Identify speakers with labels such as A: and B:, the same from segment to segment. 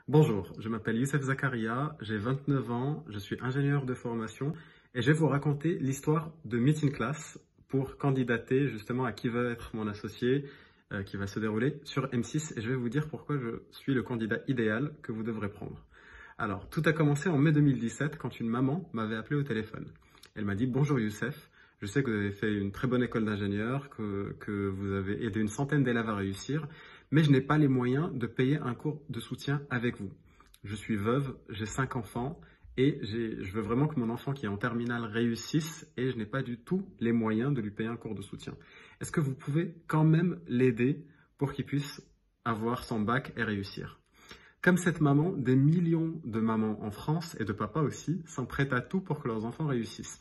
A: Bonjour, je m'appelle Youssef Zakaria, j'ai 29 ans, je suis ingénieur de formation et je vais vous raconter l'histoire de Meeting Class pour candidater justement à qui va être mon associé qui va se dérouler sur M6 et je vais vous dire pourquoi je suis le candidat idéal que vous devrez prendre. Alors, tout a commencé en mai 2017 quand une maman m'avait appelé au téléphone. Elle m'a dit: Bonjour Youssef, je sais que vous avez fait une très bonne école d'ingénieur, que vous avez aidé une centaine d'élèves à réussir, mais je n'ai pas les moyens de payer un cours de soutien avec vous. Je suis veuve, j'ai 5 enfants et je veux vraiment que mon enfant qui est en terminale réussisse et je n'ai pas du tout les moyens de lui payer un cours de soutien. Est-ce que vous pouvez quand même l'aider pour qu'il puisse avoir son bac et réussir? Comme cette maman, des millions de mamans en France et de papas aussi sont prêts à tout pour que leurs enfants réussissent.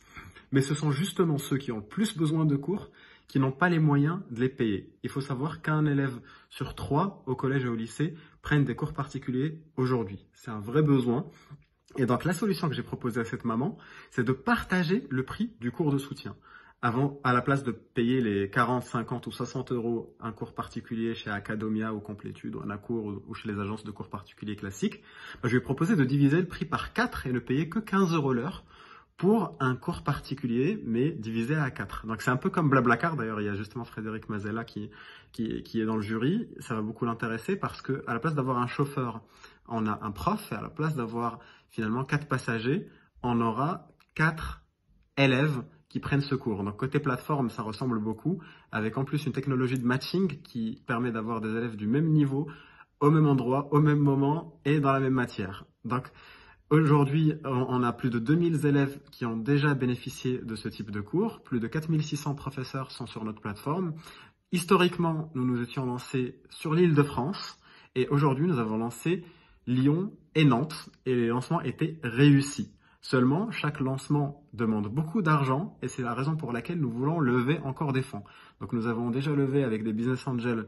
A: Mais ce sont justement ceux qui ont le plus besoin de cours qui n'ont pas les moyens de les payer. Il faut savoir qu'un élève sur 3 au collège et au lycée prennent des cours particuliers aujourd'hui. C'est un vrai besoin. Et donc la solution que j'ai proposée à cette maman, c'est de partager le prix du cours de soutien. Avant, à la place de payer les 40, 50 ou 60 euros un cours particulier chez Academia ou Complétude ou Anacours ou chez les agences de cours particuliers classiques, je lui ai proposé de diviser le prix par 4 et ne payer que 15 euros l'heure pour un cours particulier, mais divisé à 4. Donc c'est un peu comme Blablacar, d'ailleurs il y a justement Frédéric Mazella qui est dans le jury, ça va beaucoup l'intéresser parce que à la place d'avoir un chauffeur, on a un prof, et à la place d'avoir finalement 4 passagers, on aura 4 élèves qui prennent ce cours. Donc côté plateforme, ça ressemble beaucoup, avec en plus une technologie de matching qui permet d'avoir des élèves du même niveau, au même endroit, au même moment et dans la même matière. Donc aujourd'hui, on a plus de 2000 élèves qui ont déjà bénéficié de ce type de cours. Plus de 4600 professeurs sont sur notre plateforme. Historiquement, nous nous étions lancés sur l'Île-de-France et aujourd'hui, nous avons lancé Lyon et Nantes et les lancements étaient réussis. Seulement, chaque lancement demande beaucoup d'argent et c'est la raison pour laquelle nous voulons lever encore des fonds. Donc nous avons déjà levé avec des business angels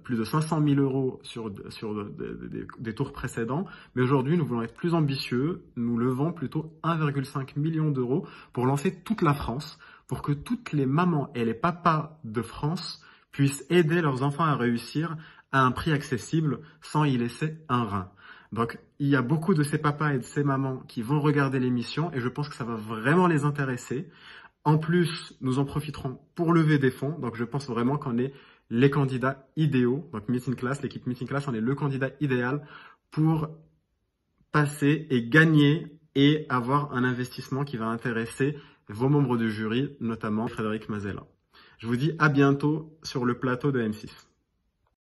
A: plus de 500 000 euros sur des tours précédents. Mais aujourd'hui, nous voulons être plus ambitieux. Nous levons plutôt 1,5 million d'euros pour lancer toute la France, pour que toutes les mamans et les papas de France puissent aider leurs enfants à réussir à un prix accessible sans y laisser un rein. Donc, il y a beaucoup de ces papas et de ces mamans qui vont regarder l'émission et je pense que ça va vraiment les intéresser. En plus, nous en profiterons pour lever des fonds. Donc, je pense vraiment qu'on est les candidats idéaux. Donc, Meeting Class, l'équipe Meeting Class, on est le candidat idéal pour passer et gagner et avoir un investissement qui va intéresser vos membres du jury, notamment Frédéric Mazella. Je vous dis à bientôt sur le plateau de M6.